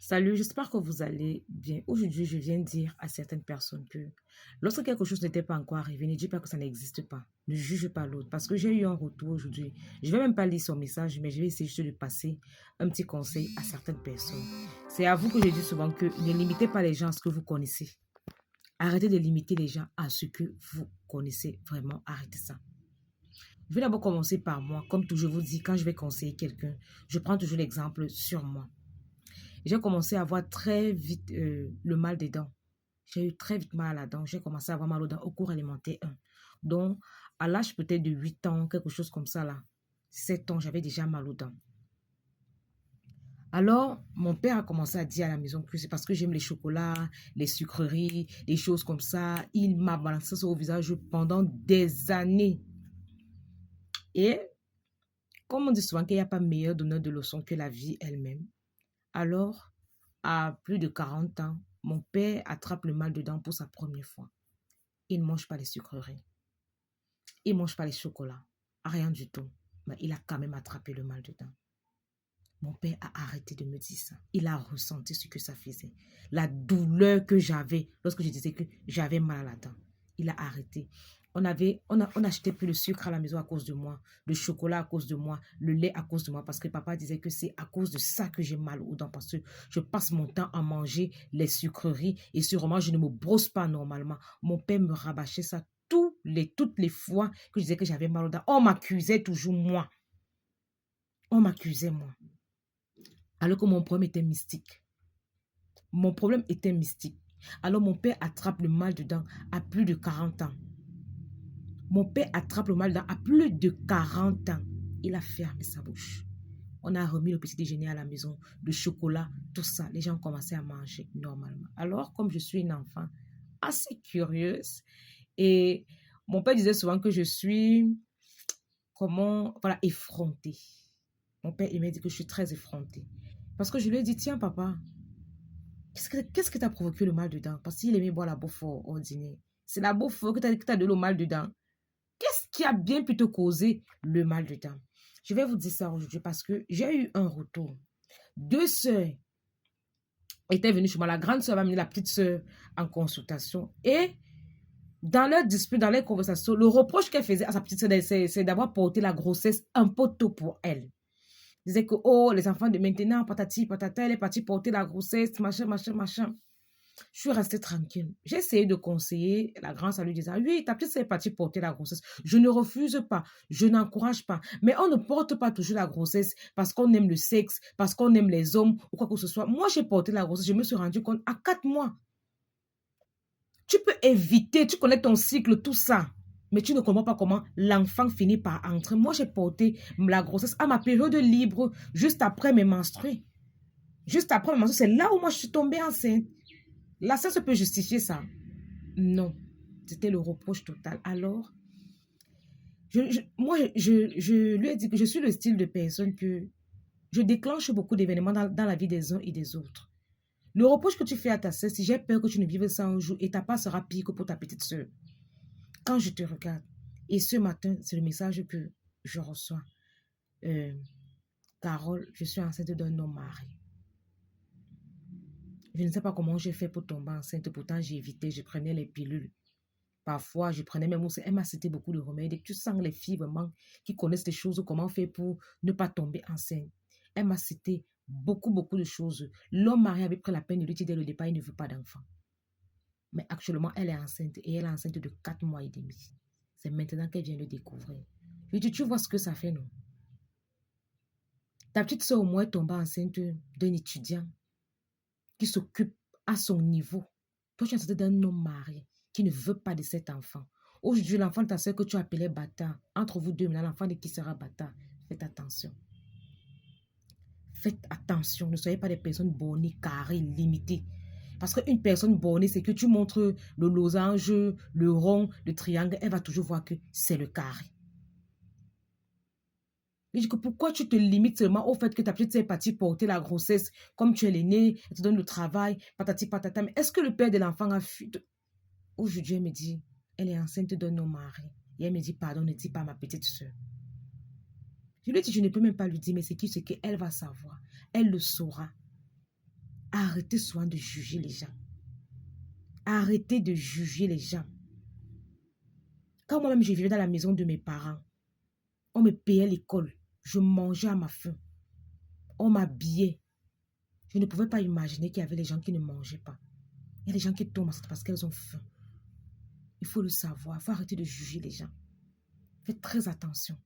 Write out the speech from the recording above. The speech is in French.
Salut, j'espère que vous allez bien. Aujourd'hui, je viens dire à certaines personnes que lorsque quelque chose n'était pas encore arrivé, ne dis pas que ça n'existe pas. Ne juge pas l'autre. Parce que j'ai eu un retour aujourd'hui. Je ne vais même pas lire son message, mais je vais essayer juste de passer un petit conseil à certaines personnes. C'est à vous que je dis souvent que ne limitez pas les gens à ce que vous connaissez. Arrêtez de limiter les gens à ce que vous connaissez vraiment. Arrêtez ça. Je vais d'abord commencer par moi. Comme toujours, je vous dis, quand je vais conseiller quelqu'un, je prends toujours l'exemple sur moi. J'ai commencé à avoir très vite le mal des dents. J'ai eu très vite mal à la dent. J'ai commencé à avoir mal aux dents au cours alimentaire 1. Donc, à l'âge peut-être de 8 ans, quelque chose comme ça là, 7 ans, j'avais déjà mal aux dents. Alors, mon père a commencé à dire à la maison que c'est parce que j'aime les chocolats, les sucreries, des choses comme ça. Il m'a balancé ça au visage pendant des années. Et comme on dit souvent qu'il n'y a pas meilleur donneur de leçons que la vie elle-même, alors, à plus de 40 ans, mon père attrape le mal de dents pour sa première fois. Il ne mange pas les sucreries. Il ne mange pas les chocolats. Rien du tout. Mais il a quand même attrapé le mal de dents. Mon père a arrêté de me dire ça. Il a ressenti ce que ça faisait. La douleur que j'avais lorsque je disais que j'avais mal à la dent. Il a arrêté. On achetait plus de sucre à la maison à cause de moi, le chocolat à cause de moi, le lait à cause de moi, parce que papa disait que c'est à cause de ça que j'ai mal aux dents, parce que je passe mon temps à manger les sucreries et sûrement je ne me brosse pas normalement. Mon père me rabâchait ça toutes les fois que je disais que j'avais mal aux dents. On m'accusait toujours moi. On m'accusait moi. Alors que mon problème était mystique. Mon problème était mystique. Alors mon père attrape le mal de dents à plus de 40 ans. Mon père attrape le mal de dents à plus de 40 ans. Il a fermé sa bouche. On a remis le petit déjeuner à la maison, le chocolat, tout ça. Les gens ont commencé à manger normalement. Alors, comme je suis une enfant assez curieuse, et mon père disait souvent que je suis, effrontée. Mon père, il m'a dit que je suis très effrontée. Parce que je lui ai dit, tiens papa, qu'est-ce que t'as provoqué le mal dedans? Parce qu'il aimait boire la bouffe au dîner. C'est la bouffe que t'as donné le mal dedans. Qu'est-ce qui a bien pu te causer le mal dedans? Je vais vous dire ça aujourd'hui parce que j'ai eu un retour. Deux sœurs étaient venues chez moi. La grande sœur va amener la petite sœur en consultation. Et dans leur dispute, dans leur conversation, le reproche qu'elle faisait à sa petite sœur, c'est d'avoir porté la grossesse un peu tôt pour elle. Disait que, oh, les enfants de maintenant, patati, patata, elle est partie porter la grossesse, machin, machin, machin. Je suis restée tranquille. J'ai essayé de conseiller la grande en lui disant, oui, ta petite sœur est partie porter la grossesse. Je ne refuse pas, je n'encourage pas. Mais on ne porte pas toujours la grossesse parce qu'on aime le sexe, parce qu'on aime les hommes ou quoi que ce soit. Moi, j'ai porté la grossesse, je me suis rendu compte à 4 mois. Tu peux éviter, tu connais ton cycle, tout ça. Mais tu ne comprends pas comment l'enfant finit par entrer. Moi, j'ai porté la grossesse à ma période libre, juste après mes menstrues. Juste après mes menstrues, c'est là où moi je suis tombée enceinte. Là, ça peut justifier ça. Non, c'était le reproche total. Alors, je lui ai dit que je suis le style de personne que je déclenche beaucoup d'événements dans la vie des uns et des autres. Le reproche que tu fais à ta sœur, si j'ai peur que tu ne vives ça un jour et ta part sera pire que pour ta petite sœur. Quand je te regarde, et ce matin, c'est le message que je reçois. Carole, je suis enceinte d'un homme marié. Je ne sais pas comment j'ai fait pour tomber enceinte. Pourtant, j'ai évité, je prenais les pilules. Parfois, je prenais même aussi, elle m'a cité beaucoup de remèdes. Et tu sens les filles vraiment qui connaissent les choses, comment faire pour ne pas tomber enceinte. Elle m'a cité beaucoup de choses. L'homme marié avait pris la peine de lui dire dès le départ, il ne veut pas d'enfant. Mais actuellement, elle est enceinte et elle est enceinte de 4 mois et demi. C'est maintenant qu'elle vient le découvrir. Je lui dis, tu vois ce que ça fait, non? Ta petite soeur au moins est tombée enceinte d'un étudiant qui s'occupe à son niveau. Toi, tu es enceinte d'un homme marié qui ne veut pas de cet enfant. Aujourd'hui, l'enfant de ta soeur que tu appelais bâtard, entre vous deux, maintenant, l'enfant de qui sera bâtard? Faites attention. Faites attention. Ne soyez pas des personnes bornées, carrées, limitées. Parce qu'une personne bornée, c'est que tu montres le losange, le rond, le triangle, elle va toujours voir que c'est le carré. Je dis que pourquoi tu te limites seulement au fait que ta petite sœur est partie porter la grossesse, comme tu es l'aîné, elle te donne le travail, patati patata. Mais est-ce que le père de l'enfant a fui? Aujourd'hui, elle me dit, elle est enceinte d'un homme marié. Et elle me dit, pardon, ne dis pas à ma petite soeur. Je lui dis, je ne peux même pas lui dire, mais c'est ce qu'elle va savoir. Elle le saura. Arrêtez souvent de juger les gens. Arrêtez de juger les gens. Quand moi-même, je vivais dans la maison de mes parents, on me payait l'école. Je mangeais à ma faim. On m'habillait. Je ne pouvais pas imaginer qu'il y avait des gens qui ne mangeaient pas. Il y a des gens qui tombent enceinte parce qu'elles ont faim. Il faut le savoir. Il faut arrêter de juger les gens. Faites très attention.